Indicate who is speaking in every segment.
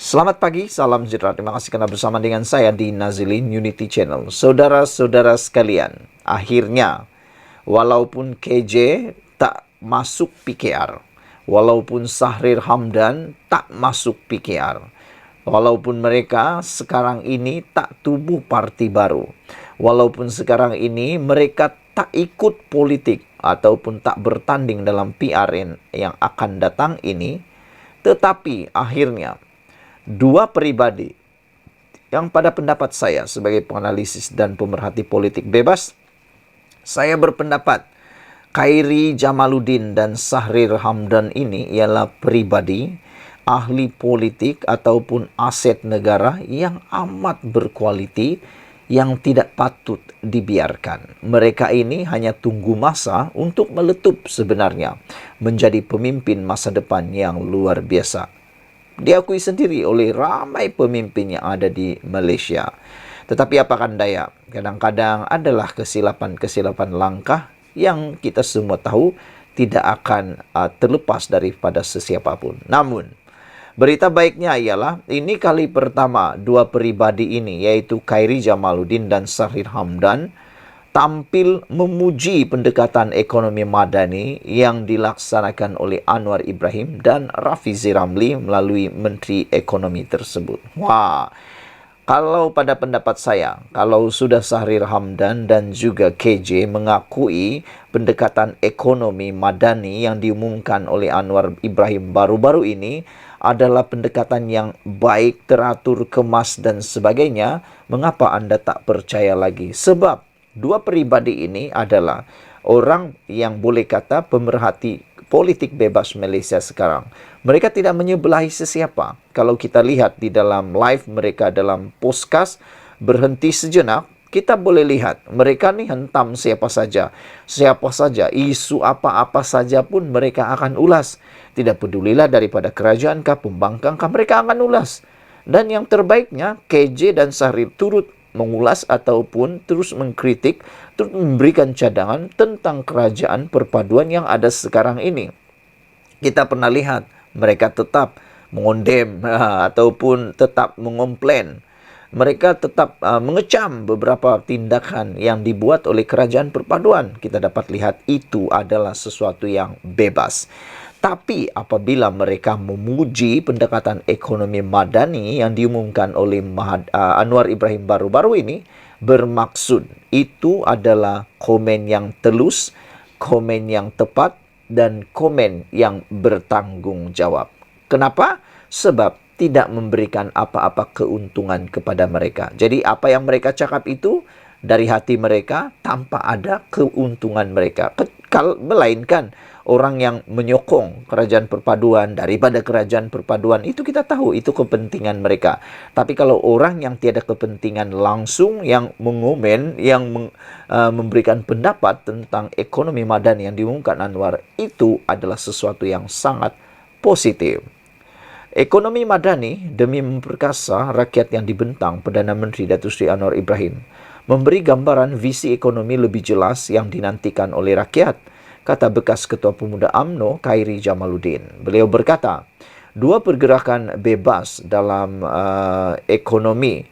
Speaker 1: Selamat pagi, salam sejahtera. Terima kasih karena bersama dengan saya di Nazilin Unity Channel. Saudara-saudara sekalian, akhirnya walaupun KJ tak masuk PKR, walaupun Syahrir Hamdan tak masuk PKR, walaupun mereka sekarang ini tak tubuh parti baru, walaupun sekarang ini mereka tak ikut politik ataupun tak bertanding dalam PR yang akan datang ini, tetapi akhirnya dua pribadi yang pada pendapat saya sebagai penganalisis dan pemerhati politik bebas, saya berpendapat Khairi Jamaluddin dan Syahrir Hamdan ini ialah pribadi, ahli politik ataupun aset negara yang amat berkualiti yang tidak patut dibiarkan. Mereka ini hanya tunggu masa untuk meletup sebenarnya menjadi pemimpin masa depan yang luar biasa. Diakui sendiri oleh ramai pemimpin yang ada di Malaysia. Tetapi apakan daya, kadang-kadang adalah kesilapan-kesilapan langkah yang kita semua tahu tidak akan terlepas daripada sesiapapun. Namun, berita baiknya ialah ini kali pertama dua pribadi ini, yaitu Khairi Jamaluddin dan Syahrir Hamdan, tampil memuji pendekatan ekonomi madani yang dilaksanakan oleh Anwar Ibrahim dan Rafizi Ramli melalui Menteri Ekonomi tersebut. Wah, kalau pada pendapat saya, kalau sudah Syahrir Hamdan dan juga KJ mengakui pendekatan ekonomi madani yang diumumkan oleh Anwar Ibrahim baru-baru ini adalah pendekatan yang baik, teratur, kemas dan sebagainya, mengapa Anda tak percaya lagi? Sebab dua pribadi ini adalah orang yang boleh kata pemerhati politik bebas Malaysia sekarang. Mereka tidak menyebelahi sesiapa. Kalau kita lihat di dalam live mereka dalam podcast berhenti sejenak, kita boleh lihat mereka ni hentam siapa saja. Siapa saja, isu apa-apa saja pun mereka akan ulas. Tidak pedulilah daripada kerajaan kah, pembangkang kah, mereka akan ulas. Dan yang terbaiknya, KJ dan Syahrir turut mengulas ataupun terus mengkritik, terus memberikan cadangan tentang kerajaan perpaduan yang ada sekarang ini. Kita pernah lihat mereka tetap mengondem ataupun tetap mengomplain. Mereka tetap mengecam beberapa tindakan yang dibuat oleh kerajaan perpaduan. Kita dapat lihat itu adalah sesuatu yang bebas. Tapi apabila mereka memuji pendekatan ekonomi madani yang diumumkan oleh Anwar Ibrahim baru-baru ini, bermaksud itu adalah komen yang telus, komen yang tepat, dan komen yang bertanggung jawab. Kenapa? Sebab tidak memberikan apa-apa keuntungan kepada mereka. Jadi apa yang mereka cakap itu dari hati mereka tanpa ada keuntungan mereka. Melainkan orang yang menyokong kerajaan perpaduan daripada kerajaan perpaduan itu kita tahu itu kepentingan mereka. Tapi kalau orang yang tiada kepentingan langsung yang mengomen, yang memberikan pendapat tentang ekonomi madani yang diumumkan Anwar, itu adalah sesuatu yang sangat positif. Ekonomi madani demi memperkasa rakyat yang dibentang Perdana Menteri Datuk Seri Anwar Ibrahim memberi gambaran visi ekonomi lebih jelas yang dinantikan oleh rakyat, kata bekas Ketua Pemuda UMNO Khairi Jamaluddin. Beliau berkata, dua pergerakan bebas dalam ekonomi,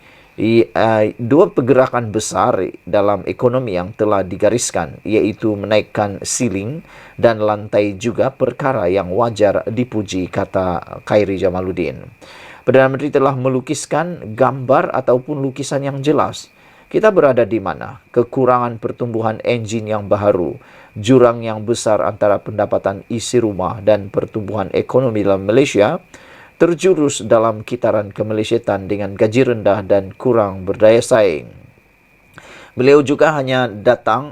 Speaker 1: dua pergerakan besar dalam ekonomi yang telah digariskan, iaitu menaikkan ceiling dan lantai juga perkara yang wajar dipuji, kata Khairi Jamaluddin. Perdana Menteri telah melukiskan gambar ataupun lukisan yang jelas. Kita berada di mana? Kekurangan pertumbuhan enjin yang baharu, jurang yang besar antara pendapatan isi rumah dan pertumbuhan ekonomi dalam Malaysia, terjurus dalam kitaran kemalaysiaan dengan gaji rendah dan kurang berdaya saing. Beliau bukan hanya datang,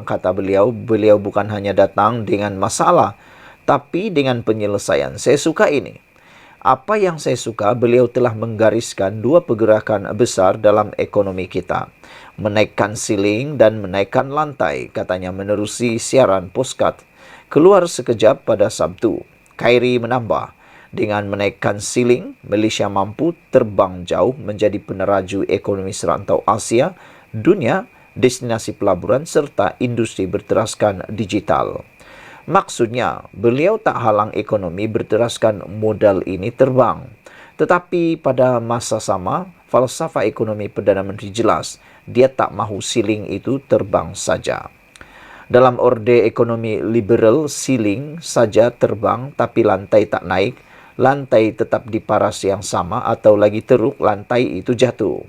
Speaker 1: kata beliau bukan hanya datang dengan masalah, tapi dengan penyelesaian. Saya suka ini. Apa yang saya suka, beliau telah menggariskan dua pergerakan besar dalam ekonomi kita. Menaikkan ceiling dan menaikkan lantai, katanya menerusi siaran postcard Keluar Sekejap pada Sabtu. Khairi menambah, dengan menaikkan ceiling, Malaysia mampu terbang jauh menjadi peneraju ekonomi serantau Asia, dunia, destinasi pelaburan serta industri berteraskan digital. Maksudnya, beliau tak halang ekonomi berteraskan modal ini terbang. Tetapi pada masa sama, falsafah ekonomi Perdana Menteri jelas, dia tak mahu siling itu terbang saja. Dalam orde ekonomi liberal, siling saja terbang tapi lantai tak naik, lantai tetap di paras yang sama atau lagi teruk, lantai itu jatuh.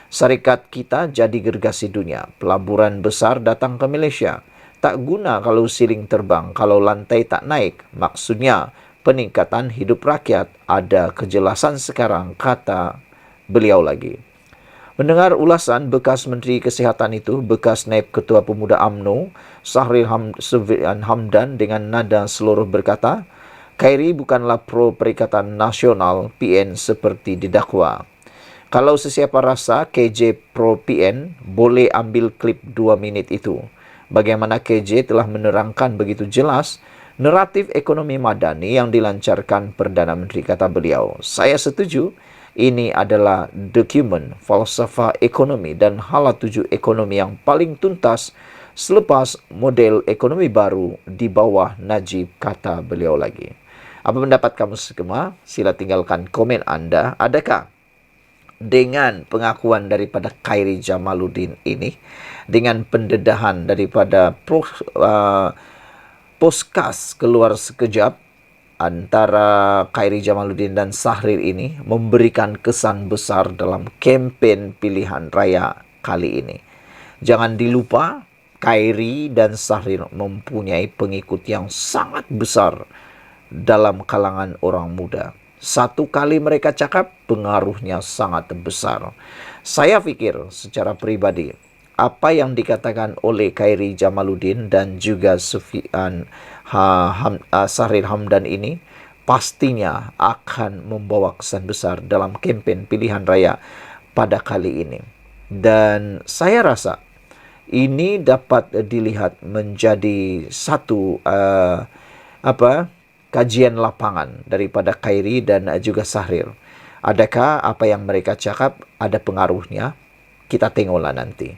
Speaker 1: Syarikat kita jadi gergasi dunia, pelaburan besar datang ke Malaysia. Tak guna kalau siling terbang, kalau lantai tak naik. Maksudnya, peningkatan hidup rakyat ada kejelasan sekarang, kata beliau lagi. Mendengar ulasan bekas Menteri Kesihatan itu, bekas Naib Ketua Pemuda UMNO, Sahril Hamdan dengan nada seluruh berkata, Khairi bukanlah pro Perikatan Nasional PN seperti didakwa. Kalau sesiapa rasa KJ pro PN, boleh ambil klip 2 minit itu. Bagaimana KJ telah menerangkan begitu jelas naratif ekonomi madani yang dilancarkan Perdana Menteri, kata beliau. Saya setuju, ini adalah dokumen falsafah ekonomi dan hala tuju ekonomi yang paling tuntas selepas model ekonomi baru di bawah Najib, kata beliau lagi. Apa pendapat kamu semua? Sila tinggalkan komen Anda. Adakah dengan pengakuan daripada Khairi Jamaluddin ini, dengan pendedahan daripada poskas keluar sekejap antara Khairi Jamaluddin dan Sahril ini, memberikan kesan besar dalam kempen pilihan raya kali ini. Jangan dilupa, Khairi dan Sahril mempunyai pengikut yang sangat besar dalam kalangan orang muda. Satu kali mereka cakap, pengaruhnya sangat besar. Saya pikir secara pribadi, apa yang dikatakan oleh Khairi Jamaluddin dan juga Sahril Hamdan ini pastinya akan membawa kesan besar dalam kempen pilihan raya pada kali ini. Dan saya rasa ini dapat dilihat menjadi satu kajian lapangan daripada Khairi dan juga Sahril. Adakah apa yang mereka cakap ada pengaruhnya? Kita tengoklah nanti.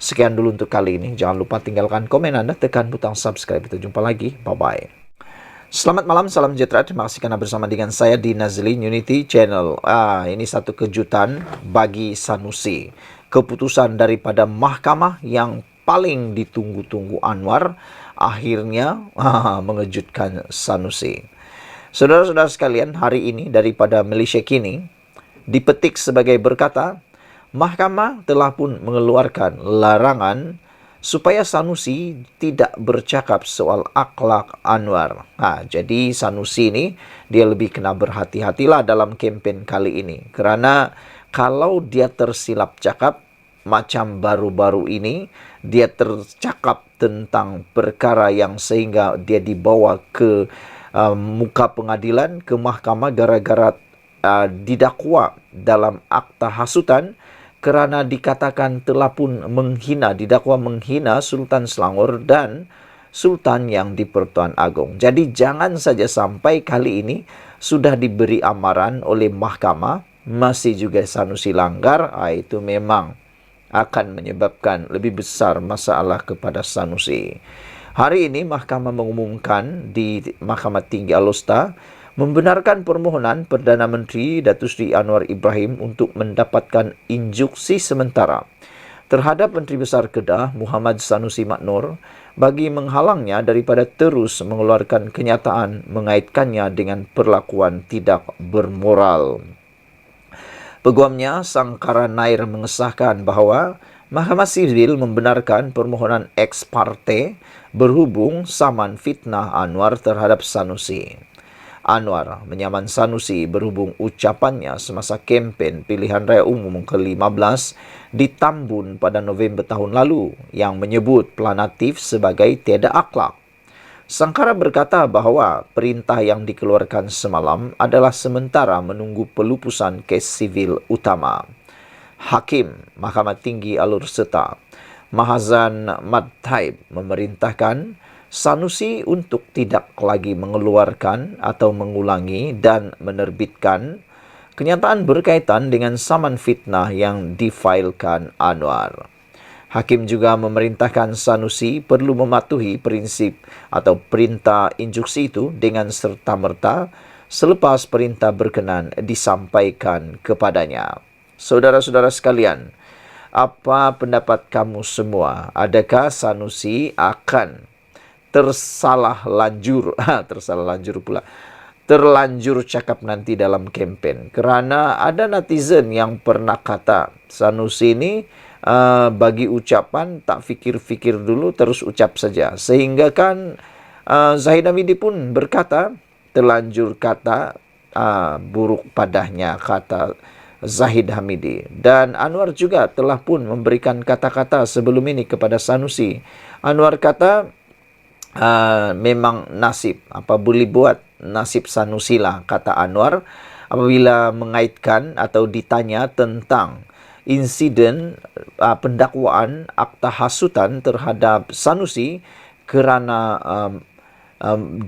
Speaker 1: Sekian dulu untuk kali ini. Jangan lupa tinggalkan komen Anda, tekan butang subscribe. Kita jumpa lagi. Bye-bye. Selamat malam, salam sejahtera. Terima kasih karena bersama dengan saya di Nazlin Unity Channel. Ini satu kejutan bagi Sanusi. Keputusan daripada mahkamah yang paling ditunggu-tunggu Anwar akhirnya mengejutkan Sanusi. Saudara-saudara sekalian, hari ini daripada Malaysia Kini dipetik sebagai berkata, mahkamah telah pun mengeluarkan larangan supaya Sanusi tidak bercakap soal akhlak Anwar. Jadi Sanusi ini dia lebih kena berhati-hatilah dalam kempen kali ini. Kerana kalau dia tersilap cakap macam baru-baru ini, dia tercakap tentang perkara yang sehingga dia dibawa ke muka pengadilan, ke mahkamah gara-gara didakwa dalam akta hasutan kerana dikatakan telah pun didakwa menghina Sultan Selangor dan Sultan yang di Pertuan Agong. Jadi jangan saja sampai kali ini sudah diberi amaran oleh mahkamah, masih juga Sanusi langgar, itu memang akan menyebabkan lebih besar masalah kepada Sanusi. Hari ini mahkamah mengumumkan di Mahkamah Tinggi Alor membenarkan permohonan Perdana Menteri Datuk Seri Anwar Ibrahim untuk mendapatkan injuksi sementara terhadap Menteri Besar Kedah Muhammad Sanusi Maknor bagi menghalangnya daripada terus mengeluarkan kenyataan mengaitkannya dengan perlakuan tidak bermoral. Peguamnya, Sangkara Nair mengesahkan bahawa Mahkamah Sivil membenarkan permohonan ex parte berhubung saman fitnah Anwar terhadap Sanusi. Anwar menyaman Sanusi berhubung ucapannya semasa kempen pilihan raya umum ke-15 di Tambun pada November tahun lalu yang menyebut Planatif sebagai tiada akhlak. Sangkara berkata bahawa perintah yang dikeluarkan semalam adalah sementara menunggu pelupusan kes sivil utama. Hakim Mahkamah Tinggi Alor Setar, Mahazan Madtaib memerintahkan Sanusi untuk tidak lagi mengeluarkan atau mengulangi dan menerbitkan kenyataan berkaitan dengan saman fitnah yang difailkan Anwar. Hakim juga memerintahkan Sanusi perlu mematuhi prinsip atau perintah instruksi itu dengan serta-merta selepas perintah berkenan disampaikan kepadanya. Saudara-saudara sekalian, apa pendapat kamu semua? Adakah Sanusi akan terlanjur cakap nanti dalam kempen? Kerana ada netizen yang pernah kata Sanusi ini bagi ucapan tak fikir-fikir dulu terus ucap saja, sehingga kan Zahid Hamidi pun berkata terlanjur kata buruk padanya kata Zahid Hamidi, dan Anwar juga telah pun memberikan kata-kata sebelum ini kepada Sanusi. Anwar kata memang nasib, apa boleh buat, nasib Sanusi lah, kata Anwar apabila mengaitkan atau ditanya tentang insiden pendakwaan akta hasutan terhadap Sanusi kerana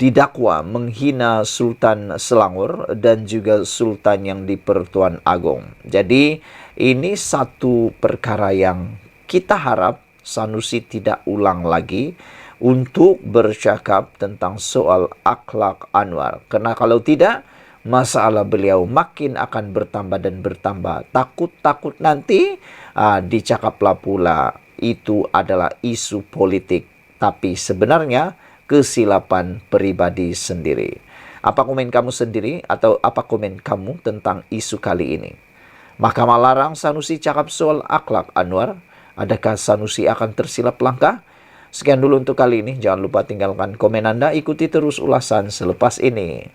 Speaker 1: didakwa menghina Sultan Selangor dan juga Sultan yang di Pertuan Agong. Jadi ini satu perkara yang kita harap Sanusi tidak ulang lagi untuk bercakap tentang soal akhlak Anwar. Kerana kalau tidak, masalah beliau makin akan bertambah dan bertambah. Takut-takut nanti dicakaplah pula itu adalah isu politik. Tapi sebenarnya kesilapan pribadi sendiri. Apa komen kamu sendiri atau apa komen kamu tentang isu kali ini? Mahkamah larang Sanusi cakap soal akhlak Anwar. Adakah Sanusi akan tersilap langkah? Sekian dulu untuk kali ini. Jangan lupa tinggalkan komen Anda. Ikuti terus ulasan selepas ini.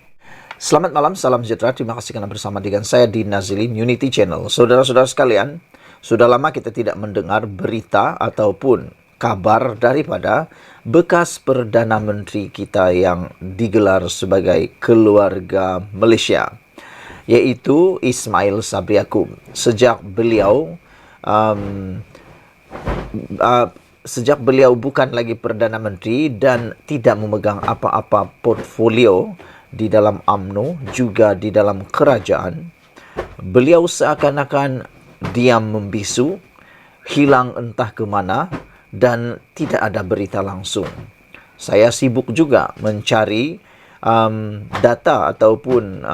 Speaker 1: Selamat malam, salam sejahtera. Terima kasih karena bersama dengan saya di Nazilin Unity Channel. Saudara-saudara sekalian, sudah lama kita tidak mendengar berita ataupun kabar daripada bekas Perdana Menteri kita yang digelar sebagai keluarga Malaysia, yaitu Ismail Sabri Yaakob. Sejak beliau bukan lagi Perdana Menteri dan tidak memegang apa-apa portfolio di dalam UMNO juga di dalam kerajaan, beliau seakan-akan diam membisu, hilang entah ke mana dan tidak ada berita langsung. Saya sibuk juga mencari data ataupun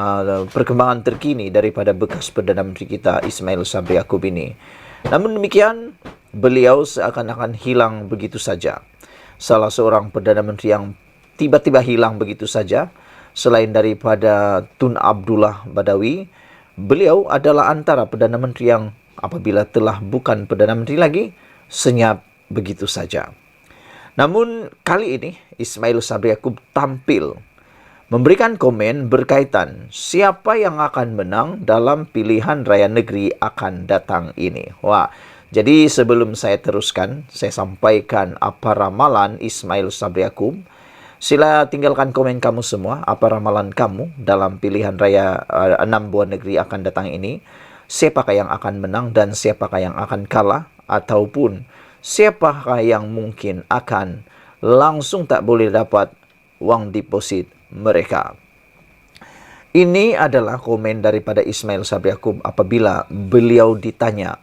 Speaker 1: perkembangan terkini daripada bekas Perdana Menteri kita Ismail Sabri Yaakob ini. Namun demikian, beliau seakan-akan hilang begitu saja. Salah seorang Perdana Menteri yang tiba-tiba hilang begitu saja, selain daripada Tun Abdullah Badawi, beliau adalah antara Perdana Menteri yang apabila telah bukan Perdana Menteri lagi, senyap begitu saja. Namun kali ini Ismail Sabri Yaakob tampil memberikan komen berkaitan siapa yang akan menang dalam pilihan raya negeri akan datang ini. Wah, jadi sebelum saya teruskan, saya sampaikan apa ramalan Ismail Sabri Yaakob. Sila tinggalkan komen kamu semua, apa ramalan kamu dalam pilihan raya 6 buah negeri akan datang ini. Siapakah yang akan menang dan siapakah yang akan kalah, ataupun siapakah yang mungkin akan langsung tak boleh dapat wang deposit mereka. Ini adalah komen daripada Ismail Sabri Yaakob apabila beliau ditanya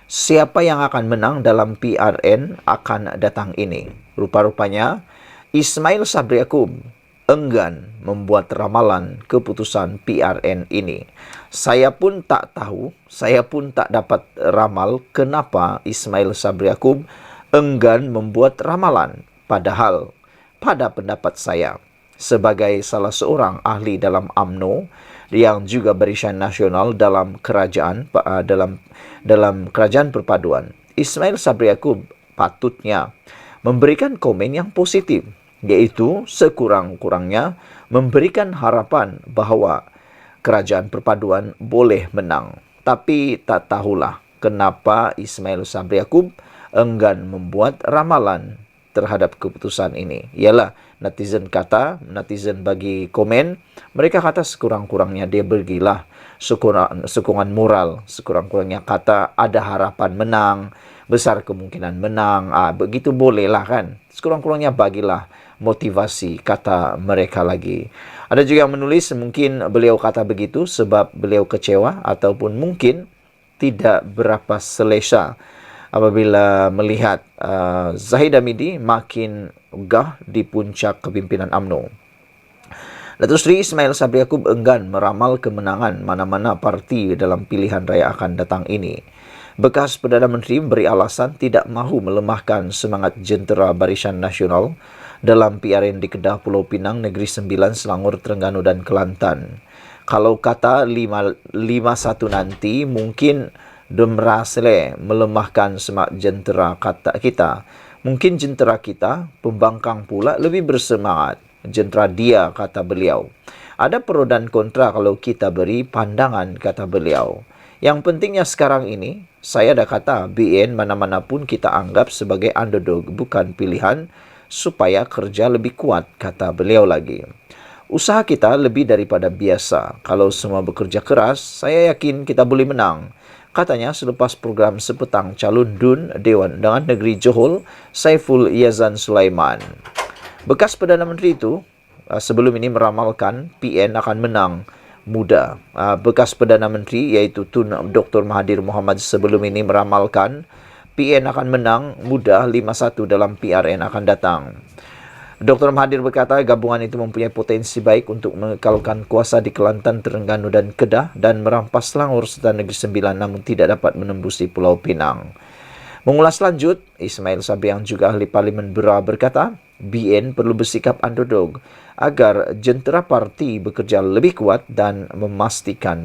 Speaker 1: siapa yang akan menang dalam PRN akan datang ini. Rupa-rupanya Ismail Sabri Yaakob enggan membuat ramalan keputusan PRN ini. Saya pun tak tahu, saya pun tak dapat ramal kenapa Ismail Sabri Yaakob enggan membuat ramalan. Padahal pada pendapat saya, sebagai salah seorang ahli dalam UMNO yang juga barisan nasional dalam kerajaan kerajaan perpaduan, Ismail Sabri Yaakob patutnya memberikan komen yang positif, yaitu sekurang-kurangnya memberikan harapan bahawa kerajaan perpaduan boleh menang. Tapi tak tahulah kenapa Ismail Sabri Yaakob enggan membuat ramalan terhadap keputusan ini. Ialah netizen bagi komen, mereka kata sekurang-kurangnya dia berilah sokongan moral, sekurang-kurangnya kata ada harapan menang, besar kemungkinan menang. Begitu bolehlah kan. Sekurang-kurangnya bagilah motivasi, kata mereka lagi. Ada juga yang menulis mungkin beliau kata begitu sebab beliau kecewa ataupun mungkin tidak berapa selesa apabila melihat Zahid Hamidi makin gah di puncak kepimpinan UMNO. Datuk Seri Ismail Sabri Yaakob enggan meramal kemenangan mana-mana parti dalam pilihan raya akan datang ini. Bekas Perdana Menteri memberi alasan tidak mahu melemahkan semangat jentera Barisan Nasional dalam PRN di Kedah, Pulau Pinang, Negeri Sembilan, Selangor, Terengganu dan Kelantan. Kalau kata 51 nanti, mungkin Demrasle melemahkan semangat jentera kata kita. Mungkin jentera kita, pembangkang pula, lebih bersemangat. Jentera dia, kata beliau. Ada pro dan kontra kalau kita beri pandangan, kata beliau. Yang pentingnya sekarang ini, saya dah kata BN mana-mana pun kita anggap sebagai underdog, bukan pilihan supaya kerja lebih kuat, kata beliau lagi. Usaha kita lebih daripada biasa. Kalau semua bekerja keras, saya yakin kita boleh menang. Katanya selepas program sepetang calon DUN Dewan Undangan Negeri Johor, Saiful Yazan Sulaiman. Bekas Perdana Menteri itu sebelum ini meramalkan PN akan menang muda. Bekas Perdana Menteri iaitu Tun Dr. Mahathir Mohamad sebelum ini meramalkan PN akan menang muda 5-1 dalam PRN akan datang. Dr. Mahathir berkata gabungan itu mempunyai potensi baik untuk mengekalkan kuasa di Kelantan, Terengganu dan Kedah dan merampas Selangor serta Negeri Sembilan namun tidak dapat menembusi Pulau Pinang. Mengulas lanjut, Ismail Sabri yang juga ahli Parlimen Berar berkata, BN perlu bersikap underdog agar jentera parti bekerja lebih kuat dan memastikan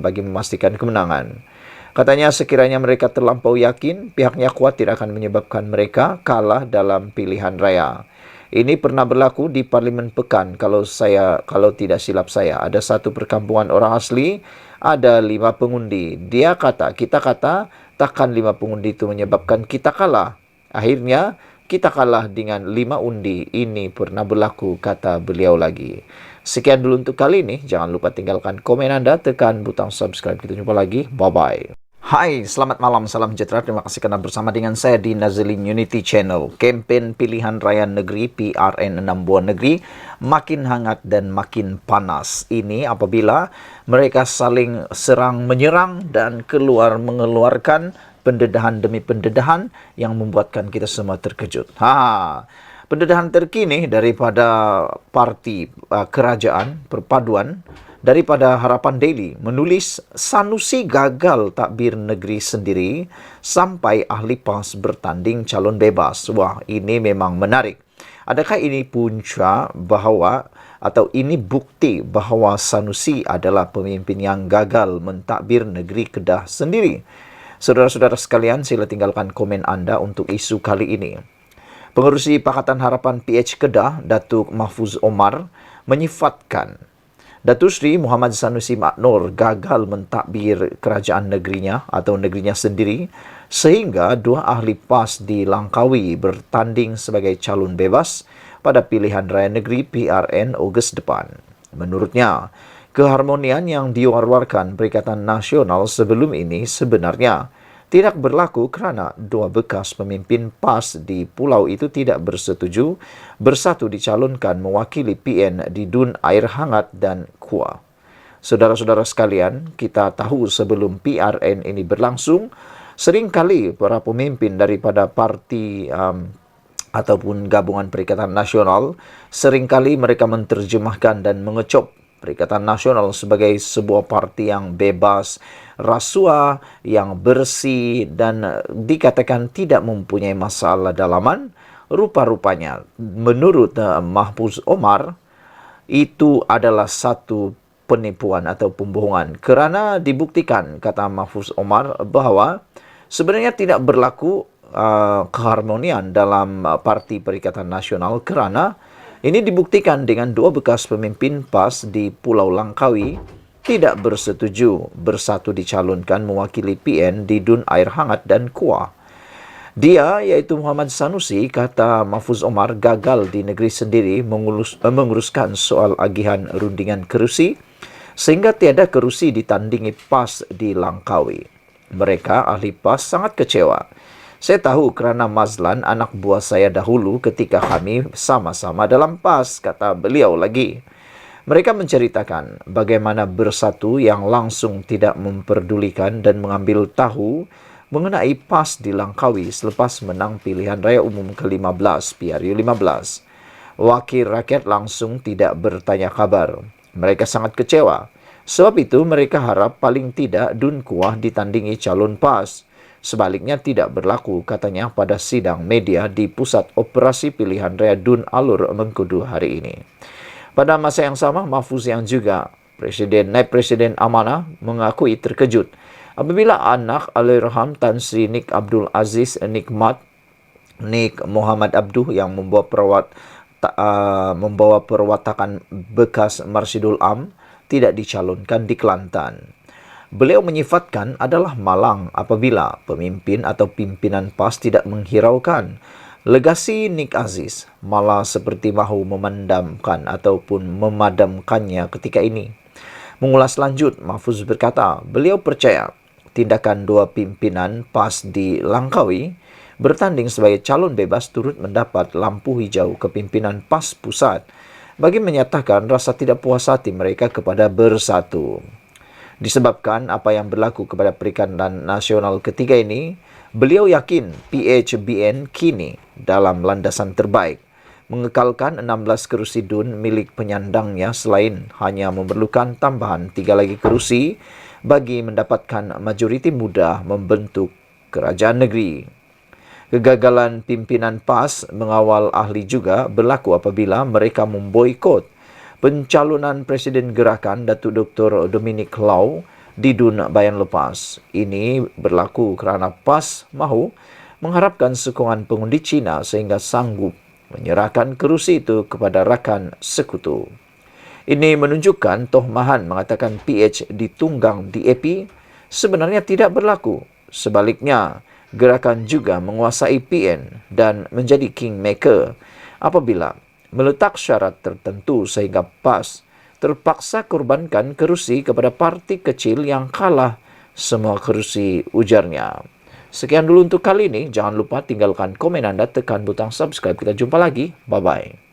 Speaker 1: kemenangan. Katanya sekiranya mereka terlampau yakin, pihaknya khawatir akan menyebabkan mereka kalah dalam pilihan raya. Ini pernah berlaku di Parlimen Pekan kalau tidak silap saya. Ada satu perkampungan orang asli, ada 5 pengundi. Kita kata, takkan 5 pengundi itu menyebabkan kita kalah. Akhirnya, kita kalah dengan 5 undi. Ini pernah berlaku, kata beliau lagi. Sekian dulu untuk kali ini. Jangan lupa tinggalkan komen anda, tekan butang subscribe. Kita jumpa lagi. Bye-bye. Hai, selamat malam, salam sejahtera. Terima kasih kerana bersama dengan saya di Nazilin Unity Channel. Kempen pilihan raya negeri PRN 6 buah negeri makin hangat dan makin panas. Ini apabila mereka saling serang menyerang dan mengeluarkan pendedahan demi pendedahan yang membuatkan kita semua terkejut. Pendedahan terkini daripada parti kerajaan perpaduan daripada Harapan Daily menulis Sanusi gagal takbir negeri sendiri sampai ahli PAS bertanding calon bebas. Wah, ini memang menarik. Adakah ini punca atau ini bukti bahawa Sanusi adalah pemimpin yang gagal mentakbir negeri Kedah sendiri? Saudara-saudara sekalian, sila tinggalkan komen anda untuk isu kali ini. Pengerusi Pakatan Harapan PH Kedah, Datuk Mahfuz Omar, menyifatkan Datuk Seri Muhammad Sanusi Maknor gagal mentakbir kerajaan negerinya atau negerinya sendiri sehingga 2 ahli PAS di Langkawi bertanding sebagai calon bebas pada pilihan raya negeri PRN Ogos depan. Menurutnya, keharmonian yang diwar-warkan Perikatan Nasional sebelum ini sebenarnya tidak berlaku kerana 2 bekas pemimpin PAS di pulau itu tidak bersetuju bersatu dicalonkan mewakili PN di DUN Air Hangat dan KUA. Saudara-saudara sekalian, kita tahu sebelum PRN ini berlangsung, seringkali para pemimpin daripada parti ataupun gabungan Perikatan Nasional, seringkali mereka menterjemahkan dan mengecop Perikatan Nasional sebagai sebuah parti yang bebas rasuah, yang bersih dan dikatakan tidak mempunyai masalah dalaman. Rupa-rupanya, menurut Mahfuz Omar, itu adalah satu penipuan atau pembohongan. Kerana dibuktikan, kata Mahfuz Omar, bahawa sebenarnya tidak berlaku keharmonian dalam Parti Perikatan Nasional kerana ini dibuktikan dengan 2 bekas pemimpin PAS di Pulau Langkawi tidak bersetuju bersatu dicalonkan mewakili PN di DUN Air Hangat dan KUA. Dia, iaitu Muhammad Sanusi, kata Mahfuz Omar, gagal di negeri sendiri menguruskan soal agihan rundingan kerusi sehingga tiada kerusi ditandingi PAS di Langkawi. Mereka, ahli PAS, sangat kecewa. Saya tahu kerana Mazlan anak buah saya dahulu ketika kami sama-sama dalam PAS, kata beliau lagi. Mereka menceritakan bagaimana bersatu yang langsung tidak memperdulikan dan mengambil tahu mengenai PAS di Langkawi selepas menang pilihan raya umum ke-15 PRU 15. Wakil rakyat langsung tidak bertanya kabar. Mereka sangat kecewa. Sebab itu mereka harap paling tidak Dun Kuah ditandingi calon PAS. Sebaliknya tidak berlaku, katanya pada sidang media di Pusat Operasi Pilihan Raya Dun Alur Mengkudu hari ini. Pada masa yang sama, Mahfuz yang juga Naib Presiden Amanah mengakui terkejut apabila anak Allahyarham Tan Sri Nik Abdul Aziz Nik Muhammad Abduh yang membawa perwatakan bekas Marsyidul Am tidak dicalonkan di Kelantan. Beliau menyifatkan adalah malang apabila pemimpin atau pimpinan PAS tidak menghiraukan legasi Nik Aziz, malah seperti mahu memadamkannya ketika ini. Mengulas lanjut, Mahfuz berkata, beliau percaya tindakan dua pimpinan PAS di Langkawi bertanding sebagai calon bebas turut mendapat lampu hijau kepimpinan PAS pusat bagi menyatakan rasa tidak puas hati mereka kepada Bersatu. Disebabkan apa yang berlaku kepada Perikatan Nasional ketiga ini, beliau yakin PHBN kini dalam landasan terbaik, mengekalkan 16 kerusi DUN milik penyandangnya selain hanya memerlukan tambahan 3 lagi kerusi bagi mendapatkan majoriti mudah membentuk kerajaan negeri. Kegagalan pimpinan PAS mengawal ahli juga berlaku apabila mereka memboikot pencalonan Presiden Gerakan Datuk Dr. Dominic Lau di Dun Bayan Lepas. Ini berlaku kerana PAS mahu mengharapkan sokongan pengundi Cina sehingga sanggup menyerahkan kerusi itu kepada rakan sekutu. Ini menunjukkan Toh Mahan mengatakan PH ditunggang DAP sebenarnya tidak berlaku. Sebaliknya, Gerakan juga menguasai PN dan menjadi kingmaker apabila meletak syarat tertentu sehingga PAS terpaksa korbankan kerusi kepada parti kecil yang kalah semua kerusi, ujarnya. Sekian dulu untuk kali ini. Jangan lupa tinggalkan komen anda, tekan butang subscribe. Kita jumpa lagi. Bye-bye.